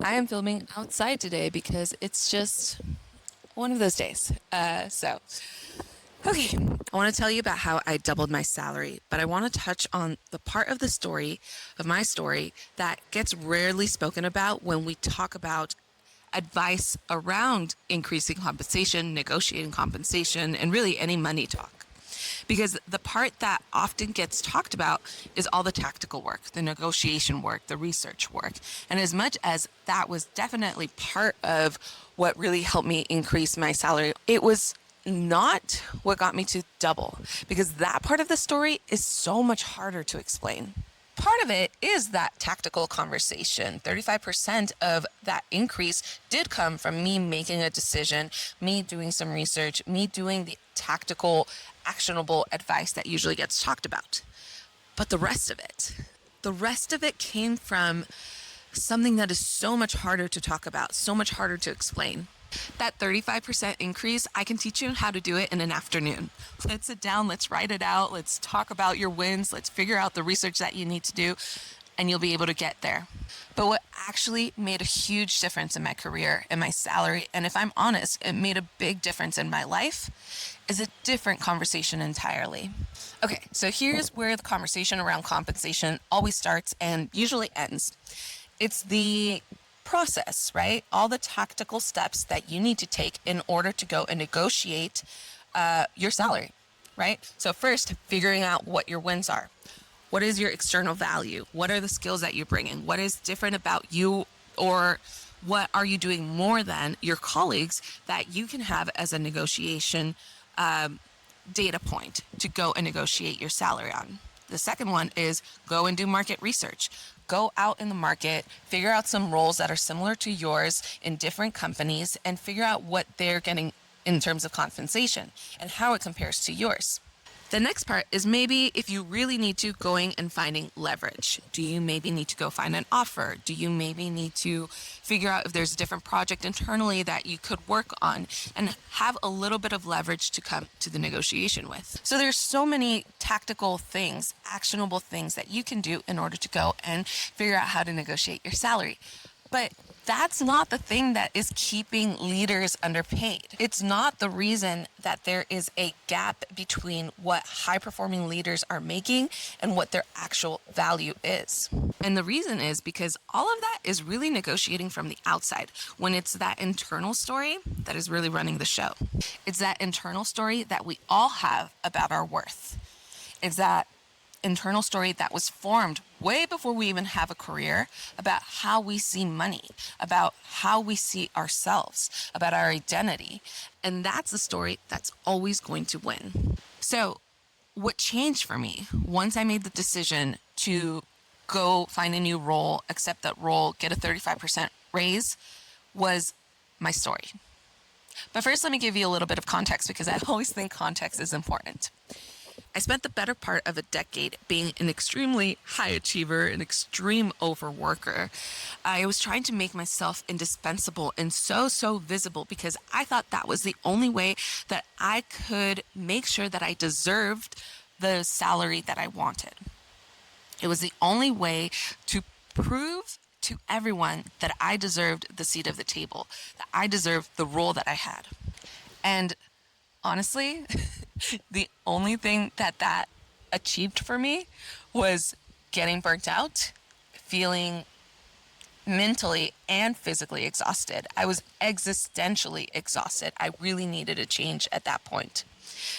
I am filming outside today because it's just one of those days. Okay, I want to tell you about how I doubled my salary, but I want to touch on the part of the story, of my story, that gets rarely spoken about when we talk about advice around increasing compensation, negotiating compensation, and really any money talk. Because the part that often gets talked about is all the tactical work, the negotiation work, the research work. And as much as that was definitely part of what really helped me increase my salary, it was not what got me to double, because that part of the story is so much harder to explain. Part of it is that tactical conversation. 35% of that increase did come from me making a decision, me doing some research, me doing the tactical, actionable advice that usually gets talked about. But the rest of it came from something that is so much harder to talk about, so much harder to explain. That 35% increase, I can teach you how to do it in an afternoon. Let's sit down, let's write it out, let's talk about your wins, let's figure out the research that you need to do, and you'll be able to get there. But what actually made a huge difference in my career and my salary, and if I'm honest, it made a big difference in my life, is a different conversation entirely. Okay, so here's where the conversation around compensation always starts and usually ends. It's the process, right? All the tactical steps that you need to take in order to go and negotiate your salary, right? So first, figuring out what your wins are. What is your external value? What are the skills that you bring in? What is different about you, or what are you doing more than your colleagues that you can have as a negotiation data point to go and negotiate your salary on? The second one is go and do market research. Go out in the market, figure out some roles that are similar to yours in different companies, and figure out what they're getting in terms of compensation and how it compares to yours. The next part is maybe if you really need to, going and finding leverage. Do you maybe need to go find an offer? Do you maybe need to figure out if there's a different project internally that you could work on and have a little bit of leverage to come to the negotiation with? So there's so many tactical things, actionable things that you can do in order to go and figure out how to negotiate your salary. But that's not the thing that is keeping leaders underpaid. It's not the reason that there is a gap between what high-performing leaders are making and what their actual value is. And the reason is because all of that is really negotiating from the outside, when it's that internal story that is really running the show. It's that internal story that we all have about our worth. It's that internal story that was formed way before we even have a career, about how we see money, about how we see ourselves, about our identity. And that's the story that's always going to win. So what changed for me once I made the decision to go find a new role, accept that role, get a 35% raise, was my story. But first, let me give you a little bit of context, because I always think context is important. I spent the better part of a decade being an extremely high achiever, an extreme overworker. I was trying to make myself indispensable and so visible, because I thought that was the only way that I could make sure that I deserved the salary that I wanted. It was the only way to prove to everyone that I deserved the seat of the table, that I deserved the role that I had. And honestly, the only thing that achieved for me was getting burnt out, feeling mentally and physically exhausted. I was existentially exhausted. I really needed a change at that point.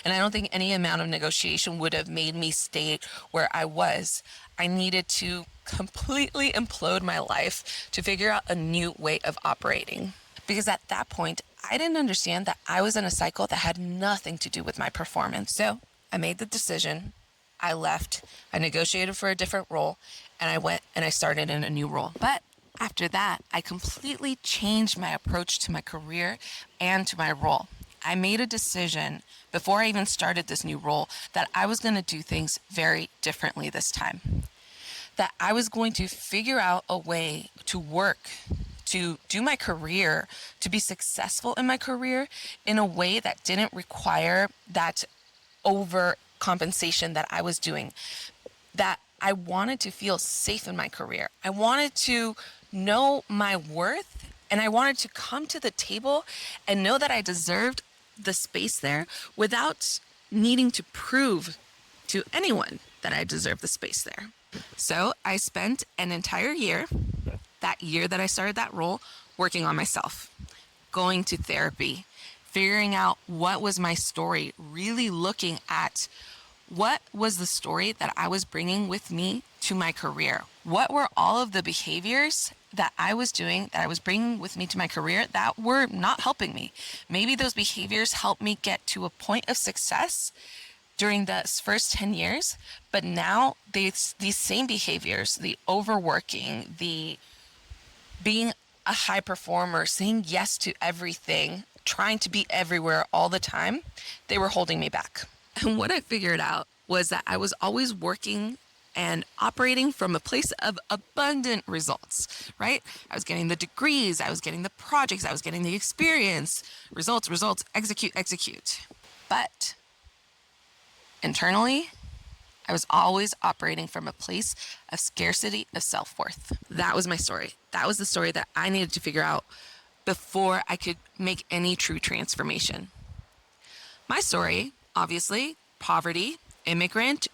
And I don't think any amount of negotiation would have made me stay where I was. I needed to completely implode my life to figure out a new way of operating. Because at that point, I didn't understand that I was in a cycle that had nothing to do with my performance. So I made the decision. I left. I negotiated for a different role, and I went and I started in a new role. But after that, I completely changed my approach to my career and to my role. I made a decision before I even started this new role that I was going to do things very differently this time. That I was going to figure out a way to work, to do my career, to be successful in my career in a way that didn't require that overcompensation that I was doing. That I wanted to feel safe in my career. I wanted to know my worth, and I wanted to come to the table and know that I deserved the space there without needing to prove to anyone that I deserved the space there. So I spent an entire year, that year that I started that role, working on myself, going to therapy, figuring out what was my story, really looking at what was the story that I was bringing with me to my career. What were all of the behaviors that I was doing, that I was bringing with me to my career, that were not helping me? Maybe those behaviors helped me get to a point of success during the first 10 years, but now these same behaviors, the overworking, the being a high performer, saying yes to everything, trying to be everywhere all the time, they were holding me back. And what I figured out was that I was always working and operating from a place of abundant results, right? I was getting the degrees, I was getting the projects, I was getting the experience, results, execute, execute. But internally, I was always operating from a place of scarcity of self-worth. That was my story. That was the story that I needed to figure out before I could make any true transformation. My story, obviously, poverty, immigrant.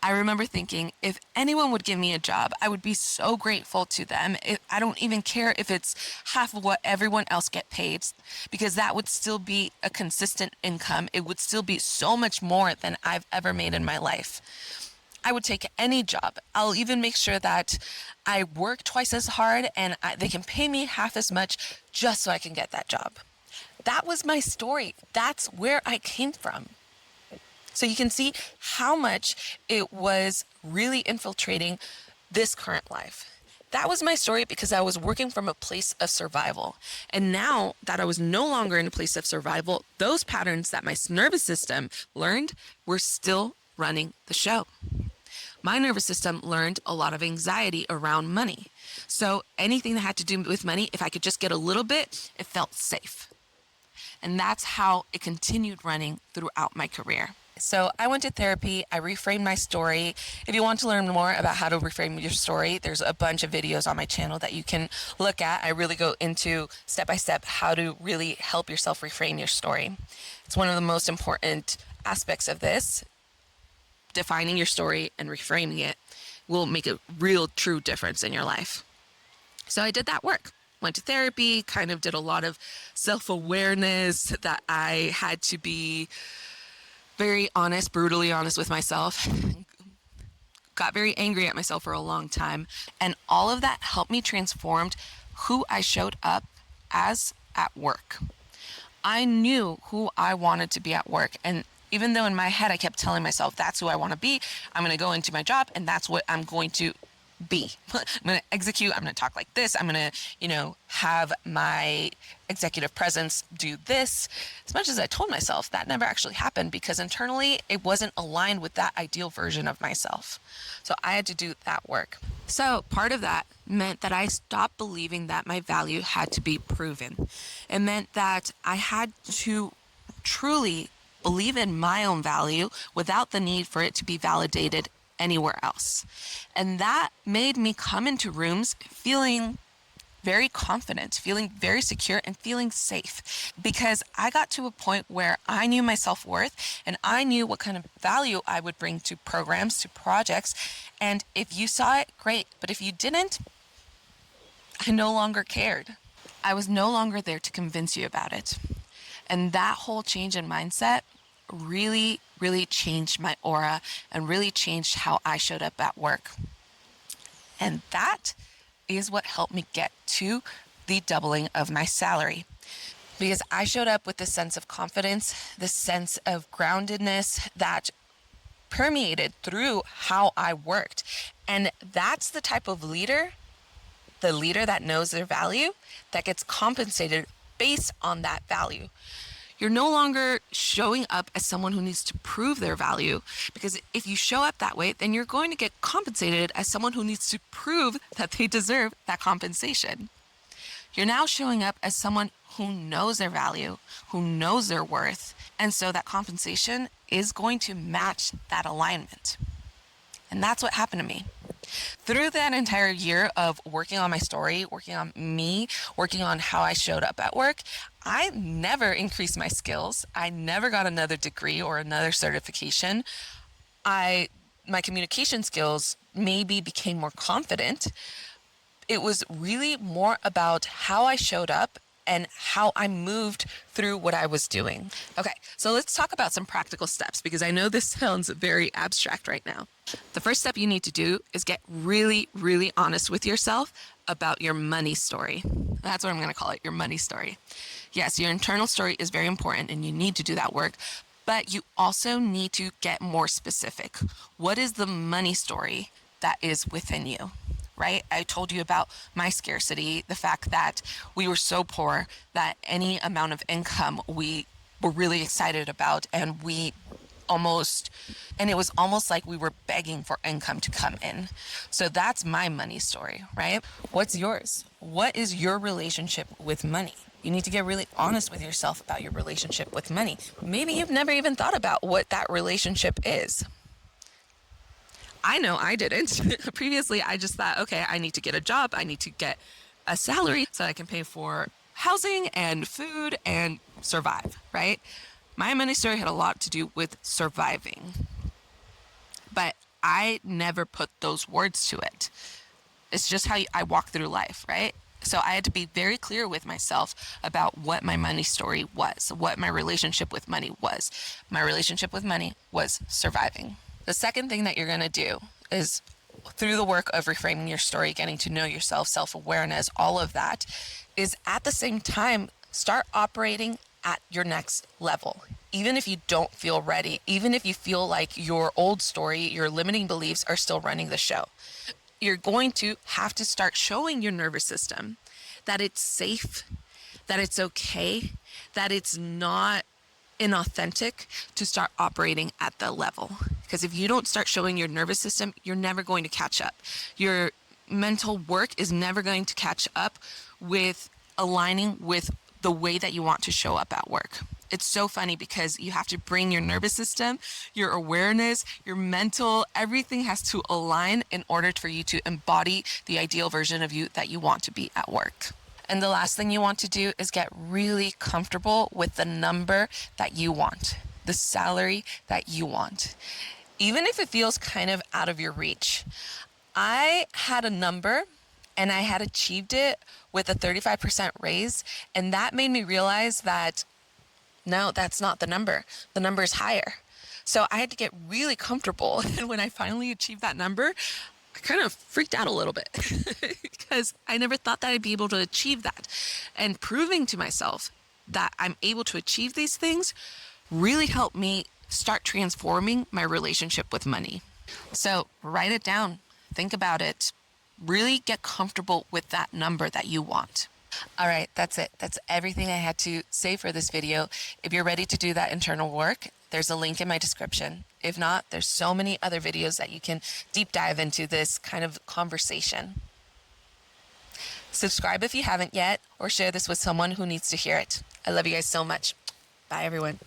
I remember thinking, if anyone would give me a job, I would be so grateful to them. I don't even care if it's half of what everyone else get paid, because that would still be a consistent income. It would still be so much more than I've ever made in my life. I would take any job. I'll even make sure that I work twice as hard and they can pay me half as much just so I can get that job. That was my story. That's where I came from. So you can see how much it was really infiltrating this current life. That was my story because I was working from a place of survival. And now that I was no longer in a place of survival, those patterns that my nervous system learned were still running the show. My nervous system learned a lot of anxiety around money. So anything that had to do with money, if I could just get a little bit, it felt safe. And that's how it continued running throughout my career. So I went to therapy. I reframed my story. If you want to learn more about how to reframe your story, there's a bunch of videos on my channel that you can look at. I really go into step by step how to really help yourself reframe your story. It's one of the most important aspects of this. Defining your story and reframing it will make a real true difference in your life. So I did that work. Went to therapy, kind of did a lot of self-awareness, that I had to be very honest, brutally honest with myself. Got very angry at myself for a long time. And all of that helped me transform who I showed up as at work. I knew who I wanted to be at work. And even though in my head I kept telling myself, that's who I want to be, I'm going to go into my job and that's what I'm going to be. I'm going to execute. I'm going to talk like this. I'm going to, have my executive presence do this. As much as I told myself, that never actually happened because internally it wasn't aligned with that ideal version of myself. So I had to do that work. So part of that meant that I stopped believing that my value had to be proven. It meant that I had to truly believe in my own value without the need for it to be validated anywhere else. And that made me come into rooms feeling very confident, feeling very secure, and feeling safe because I got to a point where I knew my self-worth and I knew what kind of value I would bring to programs, to projects. And if you saw it, great. But if you didn't, I no longer cared. I was no longer there to convince you about it. And that whole change in mindset really, really changed my aura and really changed how I showed up at work. And that is what helped me get to the doubling of my salary. Because I showed up with this sense of confidence, this sense of groundedness that permeated through how I worked. And that's the type of leader, the leader that knows their value, that gets compensated based on that value. You're no longer showing up as someone who needs to prove their value, because if you show up that way, then you're going to get compensated as someone who needs to prove that they deserve that compensation. You're now showing up as someone who knows their value, who knows their worth, and so that compensation is going to match that alignment. And that's what happened to me. Through that entire year of working on my story, working on me, working on how I showed up at work, I never increased my skills. I never got another degree or another certification. My communication skills maybe became more confident. It was really more about how I showed up and how I moved through what I was doing. Okay, so let's talk about some practical steps because I know this sounds very abstract right now. The first step you need to do is get really, really honest with yourself about your money story. That's what I'm going to call it, your money story. Yes, your internal story is very important and you need to do that work, but you also need to get more specific. What is the money story that is within you? Right? I told you about my scarcity, the fact that we were so poor that any amount of income we were really excited about, and it was almost like we were begging for income to come in. So that's my money story, right? What's yours? What is your relationship with money? You need to get really honest with yourself about your relationship with money. Maybe you've never even thought about what that relationship is. I know I didn't. Previously, I just thought, okay, I need to get a job. I need to get a salary so I can pay for housing and food and survive, right? My money story had a lot to do with surviving, but I never put those words to it. It's just how I walk through life, right? So I had to be very clear with myself about what my money story was, what my relationship with money was. My relationship with money was surviving. The second thing that you're going to do is, through the work of reframing your story, getting to know yourself, self-awareness, all of that, is at the same time start operating at your next level. Even if you don't feel ready, even if you feel like your old story, your limiting beliefs are still running the show, you're going to have to start showing your nervous system that it's safe, that it's okay, that it's not inauthentic to start operating at the level. Because if you don't start showing your nervous system, you're never going to catch up. Your mental work is never going to catch up with aligning with the way that you want to show up at work. It's so funny because you have to bring your nervous system, your awareness, your mental, everything has to align in order for you to embody the ideal version of you that you want to be at work. And the last thing you want to do is get really comfortable with the number that you want, the salary that you want, even if it feels kind of out of your reach. I had a number and I had achieved it with a 35% raise, and that made me realize that no, that's not the number. The number is higher. So I had to get really comfortable. And when I finally achieved that number, I kind of freaked out a little bit because I never thought that I'd be able to achieve that. And proving to myself that I'm able to achieve these things really helped me start transforming my relationship with money. So write it down, think about it, really get comfortable with that number that you want. All right, that's it. That's everything I had to say for this video. If you're ready to do that internal work, there's a link in my description. If not, there's so many other videos that you can deep dive into this kind of conversation. Subscribe if you haven't yet, or share this with someone who needs to hear it. I love you guys so much. Bye, everyone.